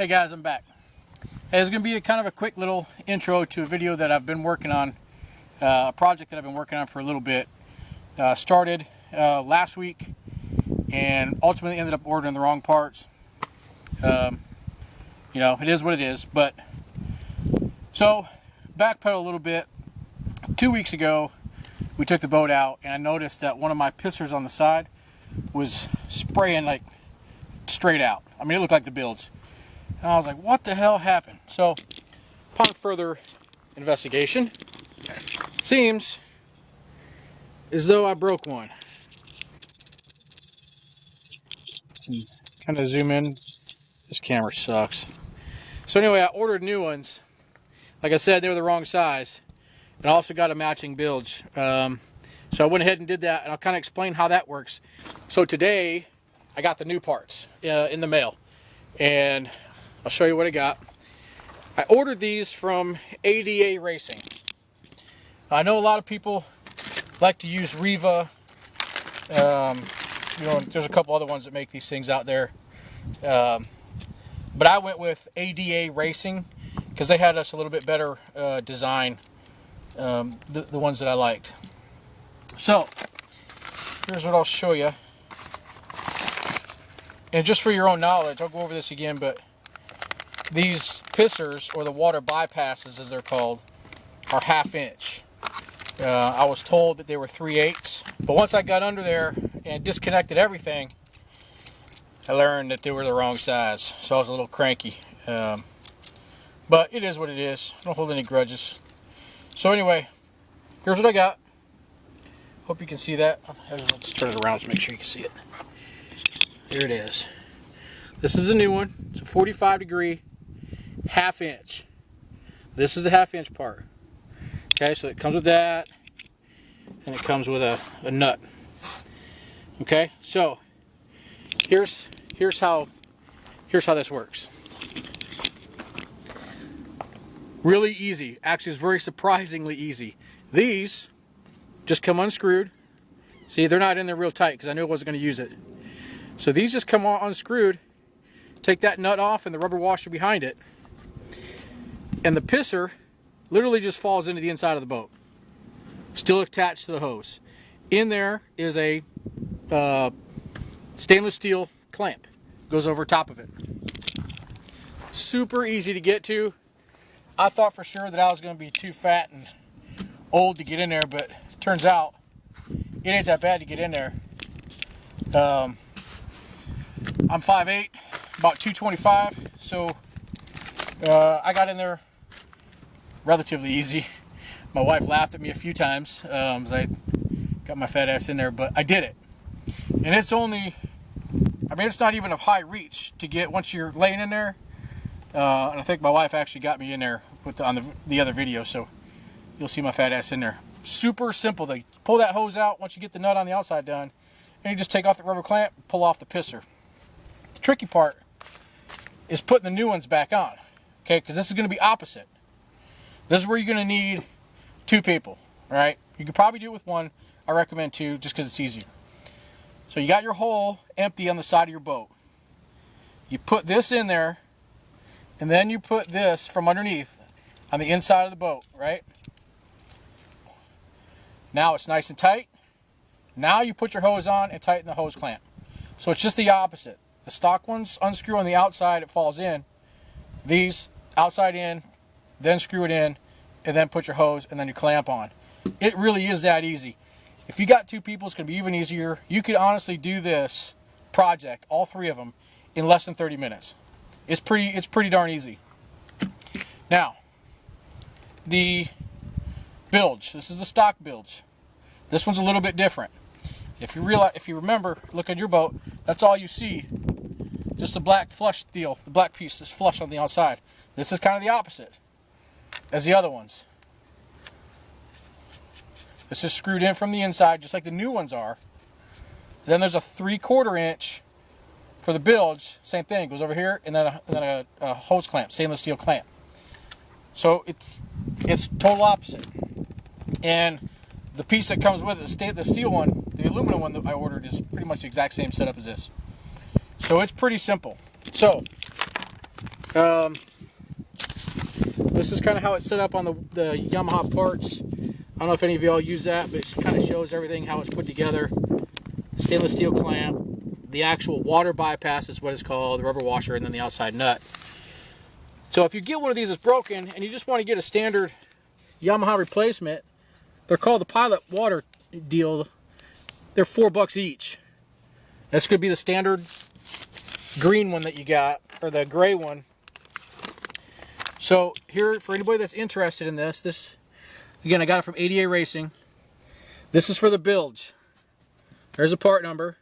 Hey guys, I'm back. Hey, it's going to be a kind of a quick little intro to a video that I've been working on, a project that I've been working on for a little bit. Started last week and ultimately ended up ordering the wrong parts. You know, it is what it is. But so backpedal a little bit. 2 weeks ago, we took the boat out and I noticed that one of my pissers on the side was spraying like straight out. I mean, it looked like the Bilge. And I was like, what the hell happened? So, upon further investigation, seems as though I broke one. Kind of zoom in. This camera sucks. So anyway, I ordered new ones. Like I said, they were the wrong size. And I also got a matching Bilge. So I went ahead and did that, and I'll kind of explain how that works. So today, I got the new parts in the mail. And I'll show you what I got. I ordered these from ADA Racing. I know a lot of people like to use Riva. You know, there's a couple other ones that make these things out there. But I went with ADA Racing because they had us a little bit better design. The ones that I liked. So, here's what I'll show you. And just for your own knowledge, I'll go over this again, but these pissers, or the water bypasses as they're called, are 1/2 inch. I was told that they were 3/8, but once I got under there and disconnected everything, I learned that they were the wrong size, so I was a little cranky. But it is what it is. I don't hold any grudges. So anyway, here's what I got. Hope you can see that. Let's turn it around to make sure you can see it. Here it is. This is a new one. It's a 45 degree 1/2 inch. This is the 1/2 inch part. Okay, so it comes with that, and it comes with a nut. Okay, so here's how this works. Really easy. Actually, it's very surprisingly easy. These just come unscrewed. See, they're not in there real tight because I knew I wasn't going to use it. So these just come unscrewed. Take that nut off and the rubber washer behind it. And the pisser literally just falls into the inside of the boat. Still attached to the hose. In there is a stainless steel clamp. Goes over top of it. Super easy to get to. I thought for sure that I was going to be too fat and old to get in there, but it turns out it ain't that bad to get in there. I'm 5'8", about 225, so I got in there relatively easy. My wife laughed at me a few times as I got my fat ass in there, but I did it. And it's only, I mean, it's not even of high reach to get once you're laying in there. And I think my wife actually got me in there on the other video, so you'll see my fat ass in there. Super simple. They pull that hose out once you get the nut on the outside done, and you just take off the rubber clamp, pull off the pisser. The tricky part is putting the new ones back on, okay? Because this is going to be opposite. This is where you're going to need 2 people, all right? You could probably do it with 1. I recommend 2 just because it's easier. So you got your hole empty on the side of your boat. You put this in there, and then you put this from underneath on the inside of the boat, right? Now it's nice and tight. Now you put your hose on and tighten the hose clamp. So it's just the opposite. The stock ones unscrew on the outside, it falls in. These, outside in, then screw it in, and then put your hose and then you clamp on. It really is that easy. If you got 2 people, it's going to be even easier. You could honestly do this project, all 3 of them, in less than 30 minutes. It's pretty darn easy. Now, the Bilge. This is the stock Bilge. This one's a little bit different. If you remember, look at your boat. That's all you see. Just the black flush deal. The black piece is flush on the outside. This is kind of the opposite as the other ones. This is screwed in from the inside, just like the new ones are. Then there's a 3/4 inch for the Bilge. Same thing. Goes over here, and then a hose clamp, stainless steel clamp. So it's total opposite. And the piece that comes with it, the steel one, the aluminum one that I ordered, is pretty much the exact same setup as this. So it's pretty simple. So This is kind of how it's set up on the Yamaha parts. I don't know if any of y'all use that, but it kind of shows everything, how it's put together. Stainless steel clamp, the actual water bypass is what it's called, the rubber washer, and then the outside nut. So if you get one of these that's broken and you just want to get a standard Yamaha replacement, they're called the Pilot Water deal. They're $4 each. That's going to be the standard green one that you got, or the gray one. So here, for anybody that's interested in this again, I got it from ADA Racing. This is for the Bilge. There's a part number.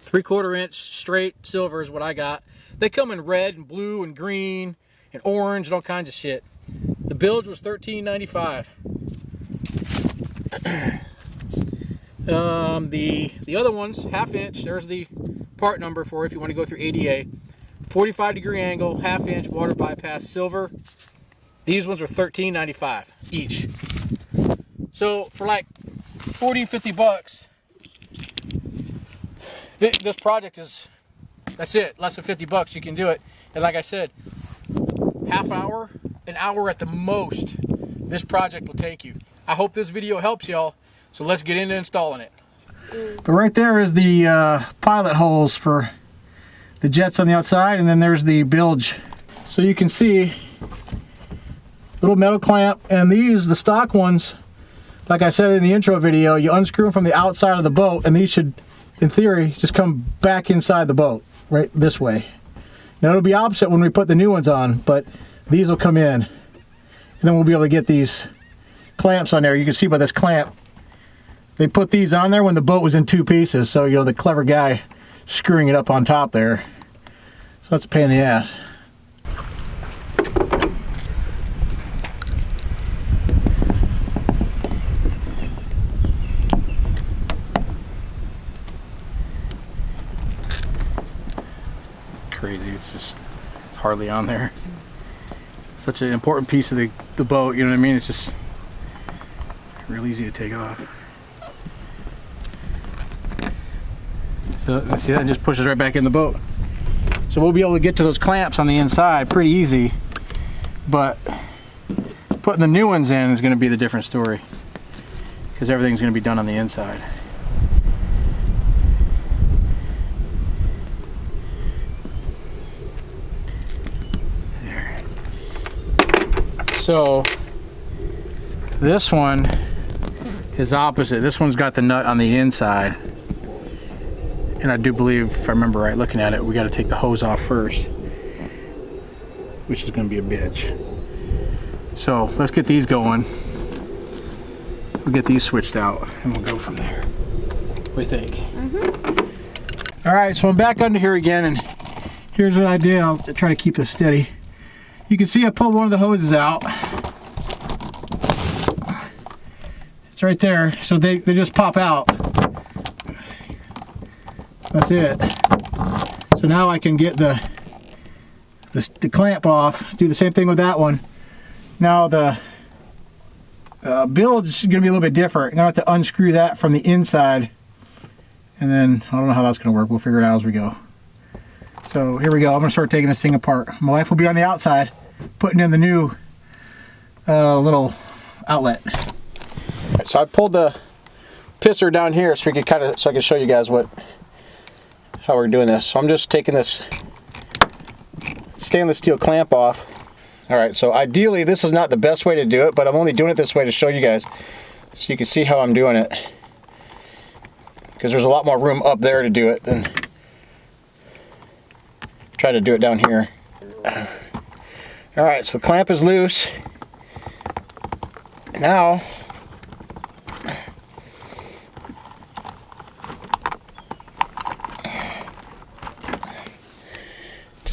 3/4 inch straight silver is what I got. They come in red and blue and green and orange and all kinds of shit. The Bilge was $13.95. The other ones, 1/2 inch. There's the part number for if you want to go through ADA. 45-degree angle, 1/2 inch water bypass silver. These ones were $13.95 each. So for like $40-50, this project is, that's it, less than $50, you can do it. And like I said, half hour, an hour at the most, this project will take you. I hope this video helps y'all, so let's get into installing it. But right there is the pilot holes for the jets on the outside, and then there's the bilge. So you can see little metal clamp, and these, the stock ones, like I said in the intro video, you unscrew them from the outside of the boat, and these should, in theory, just come back inside the boat, right this way. Now it'll be opposite when we put the new ones on, but these will come in, and then we'll be able to get these clamps on there. You can see by this clamp, they put these on there when the boat was in 2 pieces, so you know, the clever guy screwing it up on top there. So that's a pain in the ass. Crazy, it's just hardly on there. Such an important piece of the boat, you know what I mean? It's just real easy to take off. So see, that just pushes right back in the boat. So we'll be able to get to those clamps on the inside pretty easy, but putting the new ones in is going to be the different story, because everything's going to be done on the inside. There. So this one is opposite. This one's got the nut on the inside. And I do believe, if I remember right looking at it, we got to take the hose off first, which is going to be a bitch. So let's get these going. We'll get these switched out and we'll go from there. What do you think? Mm-hmm. All right, so I'm back under here again, and here's what I did. I'll try to keep this steady. You can see I pulled one of the hoses out. It's right there, so they just pop out. That's it. So now I can get the clamp off, do the same thing with that one. Now the bilge is going to be a little bit different. I'm going to have to unscrew that from the inside, and then I don't know how that's going to work. We'll figure it out as we go. So here we go. I'm going to start taking this thing apart. My wife will be on the outside putting in the new little outlet. Right, so I pulled the pisser down here so we could so I can show you guys how we're doing this. So I'm just taking this stainless steel clamp off. All right, so ideally this is not the best way to do it, but I'm only doing it this way to show you guys so you can see how I'm doing it, because there's a lot more room up there to do it than try to do it down here. All right, so the clamp is loose. Now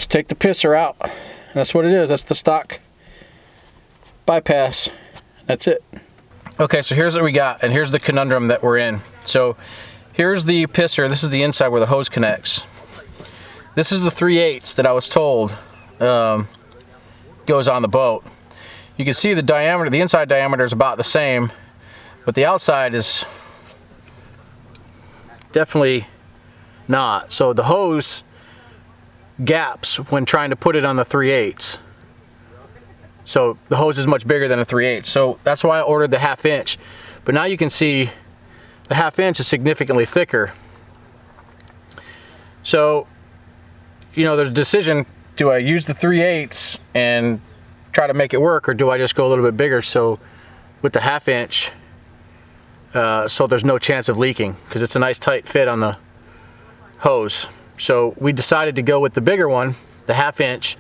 take the pisser out. That's what it is. That's the stock bypass. That's it. Okay, so here's what we got, and here's the conundrum that we're in. So here's the pisser. This is the inside where the hose connects. This is the 3/8 that I was told goes on the boat. You can see the diameter, the inside diameter is about the same, but the outside is definitely not. So the hose gaps when trying to put it on the 3/8. So the hose is much bigger than a 3/8. So that's why I ordered the 1/2 inch. But now you can see the 1/2 inch is significantly thicker. So, you know, there's a decision, do I use the 3/8 and try to make it work, or do I just go a little bit bigger so with the 1/2 inch so there's no chance of leaking, because it's a nice tight fit on the hose. So we decided to go with the bigger one, the 1/2 inch,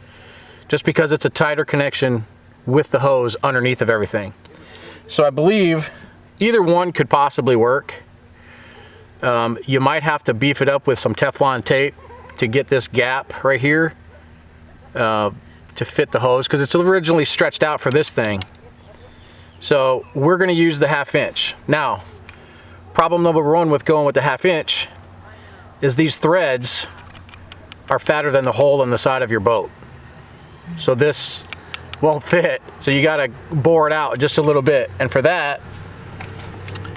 just because it's a tighter connection with the hose underneath of everything. So I believe either one could possibly work. You might have to beef it up with some Teflon tape to get this gap right here to fit the hose, because it's originally stretched out for this thing. So we're going to use the 1/2 inch. Now, problem number one with going with the 1/2 inch is these threads are fatter than the hole in the side of your boat. So this won't fit. So you got to bore it out just a little bit. And for that,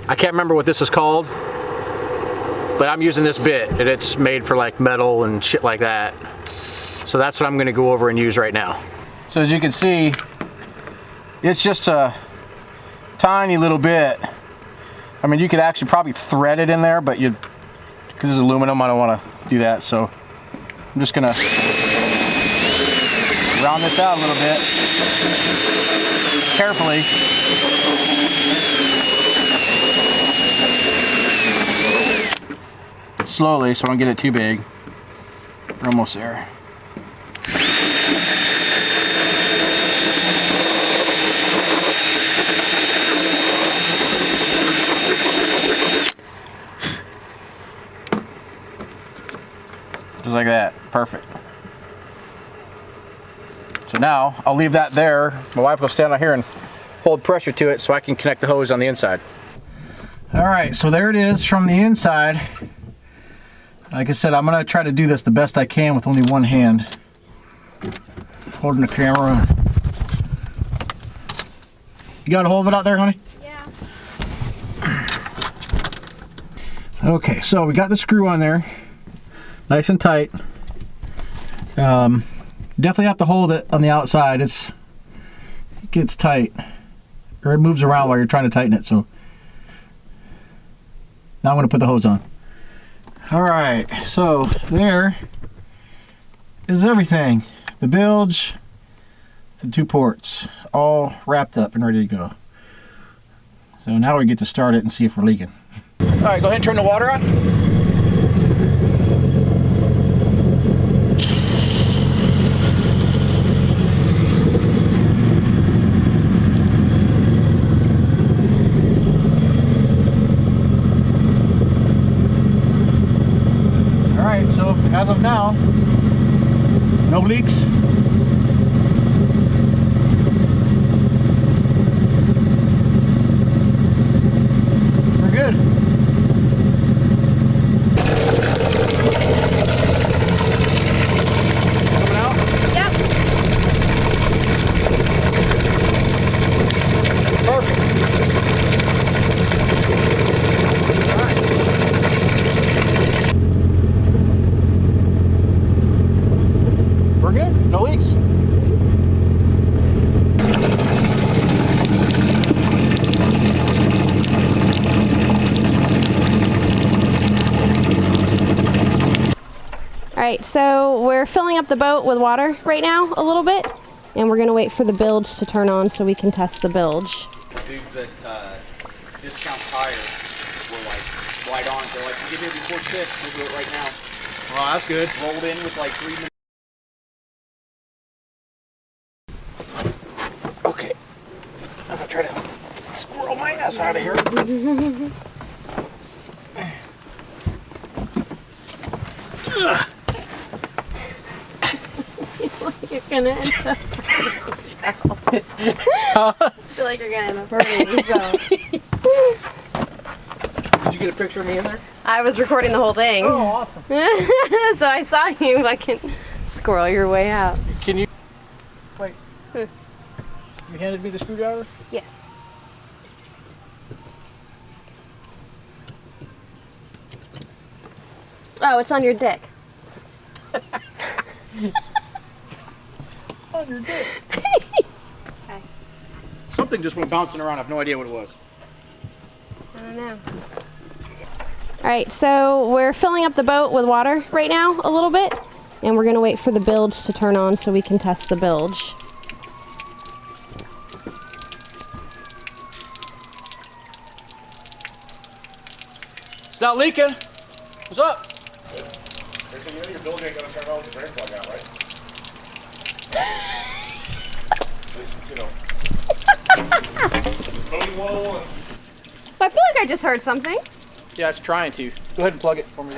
I can't remember what this is called, but I'm using this bit, and it's made for like metal and shit like that. So that's what I'm going to go over and use right now. So as you can see, it's just a tiny little bit. I mean, you could actually probably thread it in there, but because it's aluminum, I don't want to do that. So I'm just going to round this out a little bit carefully. Slowly, so I don't get it too big. We're almost there. Just like that. Perfect. So now I'll leave that there. My wife will stand out here and hold pressure to it so I can connect the hose on the inside. All right, so there it is from the inside. Like I said, I'm gonna try to do this the best I can with only one hand, holding the camera. You got a hold of it out there, honey? Yeah. Okay, so we got the screw on there, nice and tight. Definitely have to hold it on the outside. It gets tight, or it moves around while you're trying to tighten it. So now I'm gonna put the hose on. All right, so there is everything. The bilge, the 2 ports, all wrapped up and ready to go. So now we get to start it and see if we're leaking. All right, go ahead and turn the water on. So as of now, no leaks. We're good. Coming out? Yep. Perfect. All right. We're good, no leaks. All right, so we're filling up the boat with water right now a little bit, and we're gonna wait for the bilge to turn on so we can test the bilge. Dudes at Discount Tire were like right on it. They're like, "Get here before 6, we'll do it right now." Oh, that's good. Rolled in with like 3 minutes. Okay, I'm gonna try to squirrel my ass out of here. You're gonna end up I feel like you're gonna end up hurting yourself. Did you get a picture of me in there? I was recording the whole thing. Oh, awesome. So I saw you fucking squirrel your way out. Can you... Wait. You handed me the screwdriver? Yes. Oh, it's on your dick. On your dick. Okay. Something just went bouncing around. I have no idea what it was. I don't know. All right, so we're filling up the boat with water right now a little bit, and we're gonna wait for the bilge to turn on so we can test the bilge. It's not leaking. What's up? Next thing you know, your Bilge ain't gonna turn on with the drain plug out, right? You know. Coding 101. I feel like I just heard something. Yeah, it's trying to. Go ahead and plug it for me.